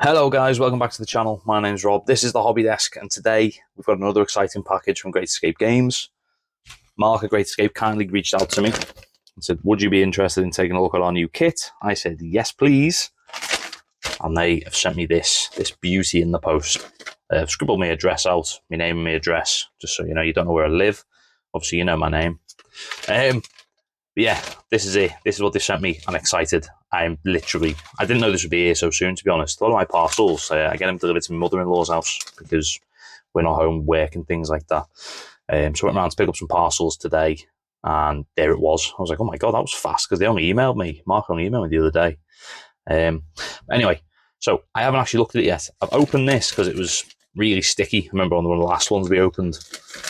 Hello guys, welcome back to the channel. My name's Rob. This is the Hobby Desk, and today we've got another exciting package from Great Escape Games. Mark at Great Escape kindly reached out to me and said, would you be interested in taking a look at our new kit? I said, yes please. And they have sent me this beauty in the post. They've scribbled my address out, my name and my address, just so you know you don't know where I live. Obviously you know my name. But yeah, this is it. This is what they sent me. I'm excited. I didn't know this would be here so soon, to be honest. A lot of my parcels, I get them delivered to my mother-in-law's house because we're not home, work and things like that. So I went around to pick up some parcels today, and there it was. I was like, oh my God, that was fast, because they only emailed me. Mark only emailed me the other day. Anyway, so I haven't actually looked at it yet. I've opened this because it was really sticky. I remember on one of the last ones we opened.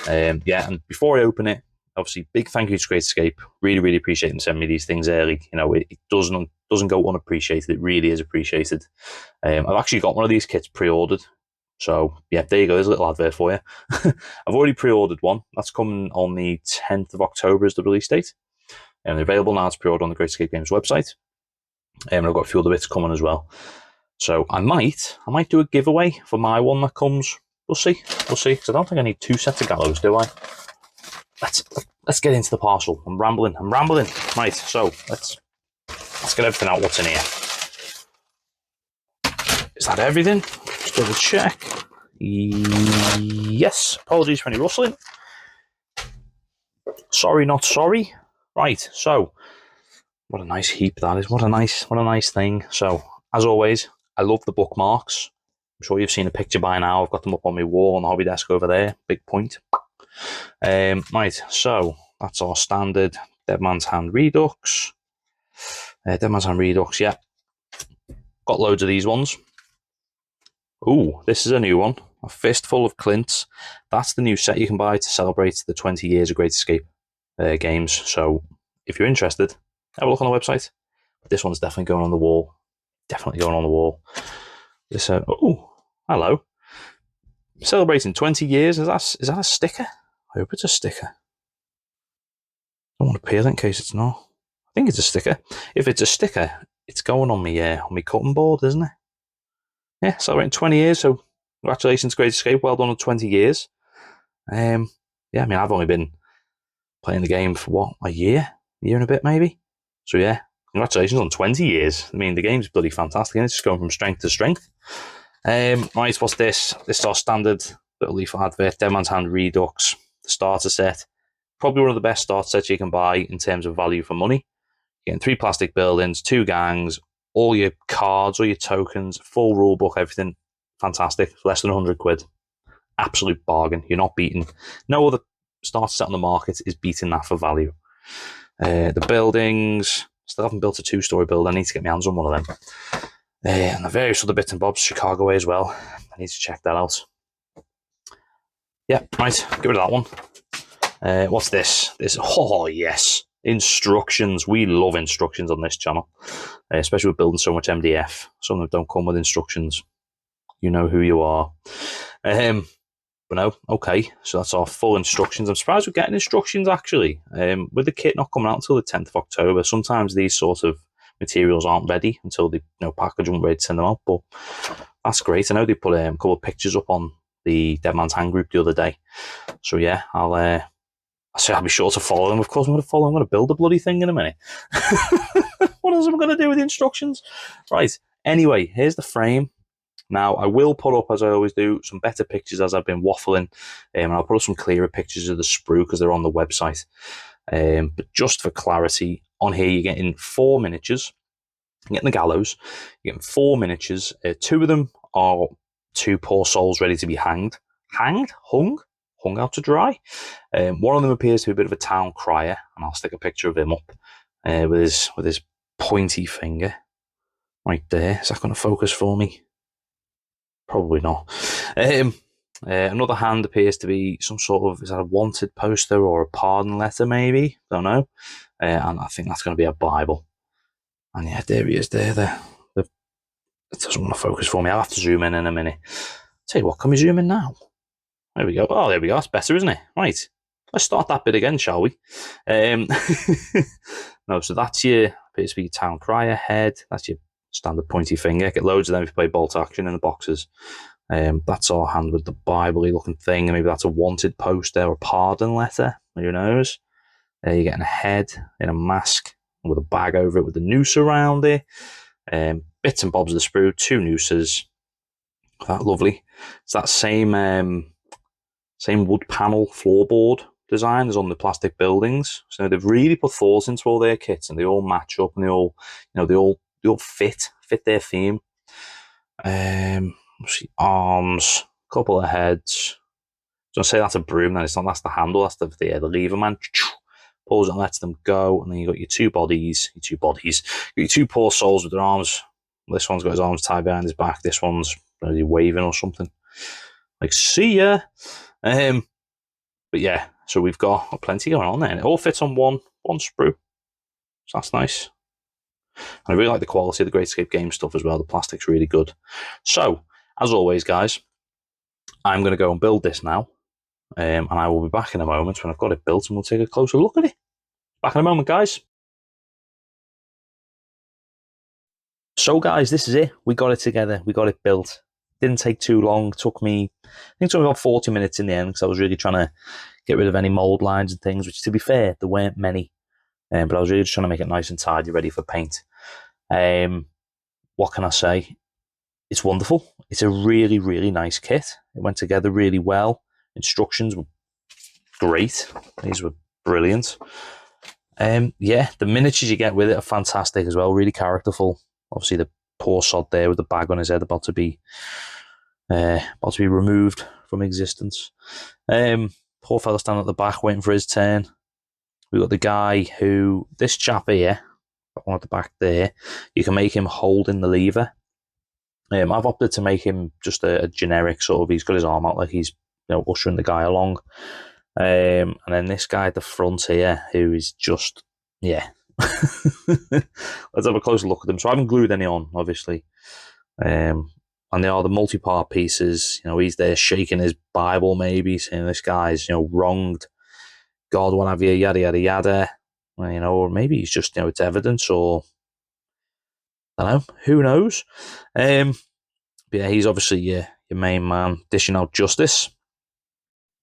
Yeah, and before I open it, obviously, big thank you to Great Escape. Really, really appreciate them sending me these things early. You know, it doesn't go unappreciated. It really is appreciated. I've actually got one of these kits pre-ordered. So, yeah, there you go. There's a little advert for you. I've already pre-ordered one. That's coming on the 10th of October is the release date. And they're available now to pre-order on the Great Escape Games website. And I've got a few other bits coming as well. So I might do a giveaway for my one that comes. We'll see. Because I don't think I need 2 sets of gallows, do I? Let's get into the parcel. I'm rambling. Right, so let's get everything out what's in here. Is that everything? Just double check. Yes. Apologies for any rustling. Sorry, not sorry. Right, so what a nice heap that is. What a nice thing. So, as always, I love the bookmarks. I'm sure you've seen a picture by now. I've got them up on my wall on the hobby desk over there. Big point. Right, so that's our standard Dead Man's Hand Redux. Dead Man's Hand Redux, yeah. Got loads of these ones. Ooh, this is a new one. A Fistful of Clints. That's the new set you can buy to celebrate the 20 years of Great Escape games. So if you're interested, have a look on the website. This one's definitely going on the wall. This, oh, hello. Celebrating 20 years. Is that a sticker? I hope it's a sticker. I don't want to peel it in case it's not. I think it's a sticker. If it's a sticker, it's going on my cutting board, isn't it? Yeah, celebrating 20 years. So congratulations, Great Escape. Well done on 20 years. Yeah, I mean, I've only been playing the game for what, a year and a bit maybe. So yeah, congratulations on 20 years. I mean, the game's bloody fantastic, and it's just going from strength to strength. Right, what's this? This is our standard little leaflet advert, Dead Man's Hand Redux, the starter set. Probably one of the best starter sets you can buy in terms of value for money. You're getting 3 plastic buildings, 2 gangs, all your cards, all your tokens, full rule book, everything. Fantastic. Less than 100 quid. Absolute bargain. You're not beating. No other starter set on the market is beating that for value. The buildings, still haven't built a 2-story build. I need to get my hands on one of them. And the various other bits and bobs, Chicago way as well. I need to check that out. Yeah, right, get rid of that one. What's this? Oh, yes. Instructions. We love instructions on this channel, especially with building so much MDF. Some of them don't come with instructions. You know who you are. But no, okay. So that's our full instructions. I'm surprised we're getting instructions, actually. With the kit not coming out until the 10th of October, sometimes these sort of materials aren't ready until the package isn't ready to send them out. But that's great. I know they put a couple of pictures up on the Dead Man's Hand group the other day. So yeah, I'll be sure to follow them. Of course, I'm going to follow. I'm going to build a bloody thing in a minute. What else am I going to do with the instructions? Right. Anyway, here's the frame. Now, I will put up, as I always do, some better pictures as I've been waffling. And I'll put up some clearer pictures of the sprue because they're on the website. But just for clarity, on here you're getting 4 miniatures. You're getting the gallows. You're getting 4 miniatures. 2 of them are 2 poor souls ready to be hanged. Hung out to dry. One of them appears to be a bit of a town crier, and I'll stick a picture of him up with his pointy finger right there. Is that going to focus for me? Probably not. Another hand appears to be some sort of, is that a wanted poster or a pardon letter maybe? Don't know. And I think that's going to be a Bible. And yeah, there he is there. It doesn't want to focus for me. I'll have to zoom in a minute. Tell you what, can we zoom in now? There we go. Oh, there we go. That's better, isn't it? Right. Let's start that bit again, shall we? No, so that's your, appears to be your town crier head. That's your standard pointy finger. Get loads of them if you play bolt action in the boxes. That's our hand with the Bible-y looking thing, and maybe that's a wanted poster or a pardon letter, who knows. You're getting a head in a mask with a bag over it with a noose around it. Bits and bobs of the sprue, 2 nooses. That lovely. It's that same wood panel floorboard design as on the plastic buildings. So they've really put thought into all their kits, and they all match up, and they all fit their theme. Arms, couple of heads. Don't say that's a broom, then it's not. That's the handle. That's the lever man. Pulls it and lets them go, and then you got your two bodies. You got your 2 poor souls with their arms. This one's got his arms tied behind his back. This one's maybe waving or something. Like, see ya. But yeah, so we've got plenty going on there, and it all fits on one sprue. So that's nice. And I really like the quality of the Great Escape game stuff as well. The plastic's really good. So, as always, guys, I'm going to go and build this now. And I will be back in a moment when I've got it built, and we'll take a closer look at it. Back in a moment, guys. So, guys, this is it. We got it together. We got it built. Didn't take too long. It took me about 40 minutes in the end, because I was really trying to get rid of any mold lines and things, which, to be fair, there weren't many. But I was really just trying to make it nice and tidy, ready for paint. What can I say? It's wonderful. It's a really, really nice kit. It went together really well. Instructions were great. These were brilliant. Yeah, the miniatures you get with it are fantastic as well. Really characterful. Obviously, the poor sod there with the bag on his head about to be removed from existence. Poor fella standing at the back waiting for his turn. We've got the guy who, this chap here, that one at the back there, you can make him holding the lever. I've opted to make him just a generic sort of, he's got his arm out like he's ushering the guy along. And then this guy at the front here, who is just, yeah. Let's have a closer look at them. So I haven't glued any on, obviously. And they are the multi-part pieces. He's there shaking his Bible, maybe, saying this guy's, wronged God, what have you, yada, yada, yada. Or maybe he's just, it's evidence, or I don't know, who knows. But yeah, he's obviously your main man dishing out justice.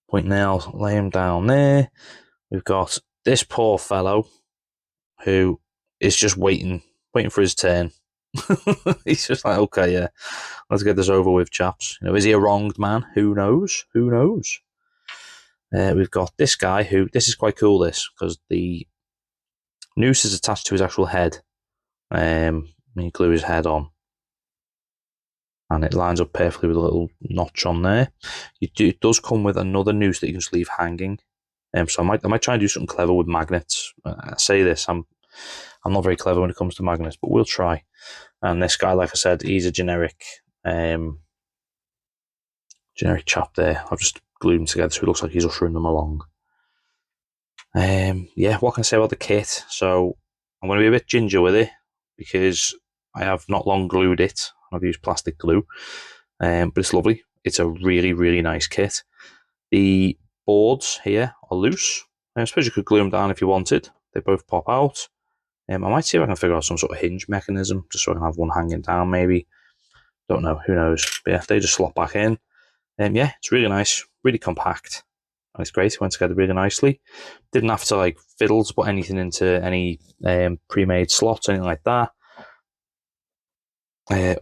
Point now, lay him down there. We've got this poor fellow who is just waiting for his turn. He's just like, okay, yeah, let's get this over with, chaps. Is he a wronged man? Who knows? We've got this guy who, this is quite cool, this, because the noose is attached to his actual head. You glue his head on, and it lines up perfectly with a little notch on there. It does come with another noose that you can just leave hanging. So I might try and do something clever with magnets. I say this, I'm not very clever when it comes to magnets, but we'll try. And this guy, like I said, he's a generic chap there. I've just glued them together so it looks like he's ushering them along. Yeah, what can I say about the kit? So I'm going to be a bit ginger with it, because I have not long glued it. I've used plastic glue, but it's lovely. It's a really, really nice kit. The boards here are loose. I suppose you could glue them down if you wanted. They both pop out. I might see if I can figure out some sort of hinge mechanism, just so I can have one hanging down, maybe. Don't know, who knows. But yeah, they just slot back in. Yeah, it's really nice, really compact. And it's great, it went together really nicely. Didn't have to fiddle to put anything into any pre-made slots, anything like that.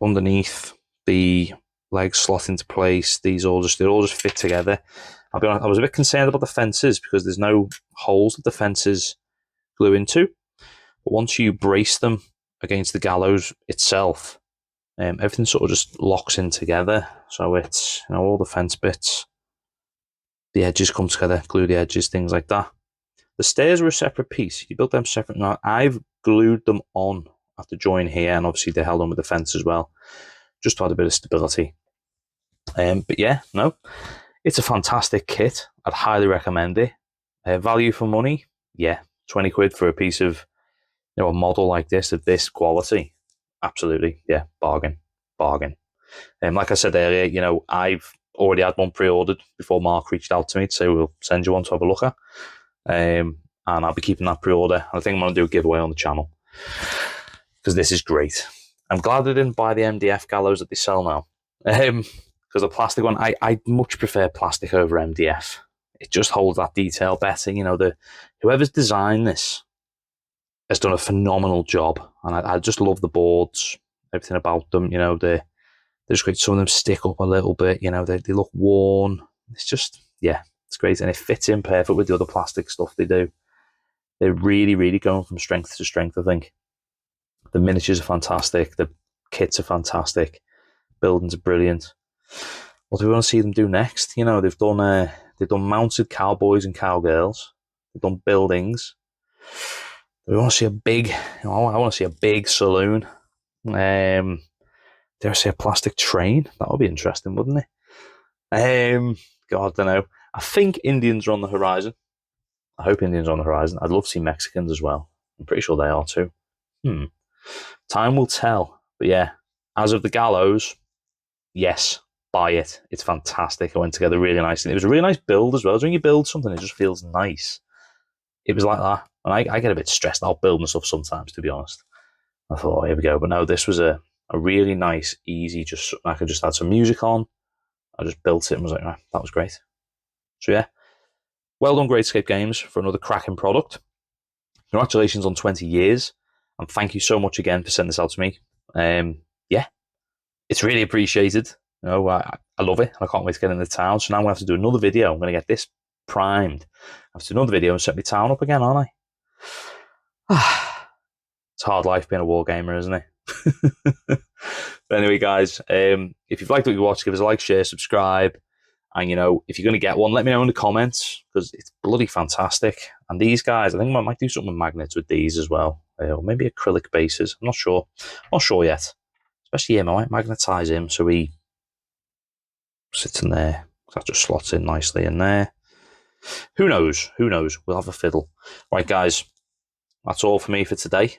Underneath, the legs slot into place. They all just fit together. I'll be honest, I was a bit concerned about the fences, because there's no holes that the fences glue into. But once you brace them against the gallows itself, everything sort of just locks in together. So it's, all the fence bits, the edges come together, glue the edges, things like that. The stairs were a separate piece. You built them separate. Now, I've glued them on at the join here, and obviously they held on with the fence as well, just to add a bit of stability. But yeah, no, it's a fantastic kit. I'd highly recommend it. Value for money, yeah, 20 quid for a piece of, a model like this, of this quality. Absolutely, yeah, bargain. Like I said earlier, I've already had one pre-ordered before Mark reached out to me to say we'll send you one to have a look at. And I'll be keeping that pre-order. I think I'm going to do a giveaway on the channel, because this is great. I'm glad I didn't buy the MDF gallows that they sell now. Because the plastic one, I much prefer plastic over MDF. It just holds that detail better. You know, whoever's designed this has done a phenomenal job, and I just love the boards, everything about them. You know, they're just great. Some of them stick up a little bit. You know, they look worn. It's just, yeah, it's great, and it fits in perfect with the other plastic stuff they do. They're really, really going from strength to strength, I think. The miniatures are fantastic. The kits are fantastic. Buildings are brilliant. What do we want to see them do next? You know, they've done mounted cowboys and cowgirls. They've done buildings. We want to see a big. I want to see a big saloon. Dare I say a plastic train? That would be interesting, wouldn't it? God, I don't know. I think Indians are on the horizon. I hope Indians are on the horizon. I'd love to see Mexicans as well. I'm pretty sure they are too. Time will tell. But yeah, as of the gallows, yes, buy it. It's fantastic. It went together really nicely. It was a really nice build as well. When you build something, it just feels nice. It was like that. And I get a bit stressed out building stuff sometimes, to be honest. I thought, oh, here we go. But no, this was a really nice, easy, I could just add some music on. I just built it and was like, right, that was great. So yeah, well done, Great Escape Games, for another cracking product. Congratulations on 20 years. And thank you so much again for sending this out to me. Yeah, it's really appreciated. You know, I love it. I can't wait to get into town. So now I'm going to have to do another video. I'm going to get this primed. I have to do another video and set my town up again, aren't I? It's a hard life being a war gamer, isn't it? But anyway, guys, if you've liked what you watched, give us a like, share, subscribe. And, you know, if you're going to get one, let me know in the comments, because it's bloody fantastic. And these guys, I think I might do something with magnets with these as well. Or maybe acrylic bases. I'm not sure. Not sure yet. Especially him. I might magnetize him so he sits in there. That just slots in nicely in there. Who knows? Who knows? We'll have a fiddle. Right, guys. That's all for me for today.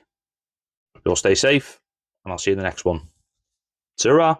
You'll stay safe, and I'll see you in the next one. Ta-ra!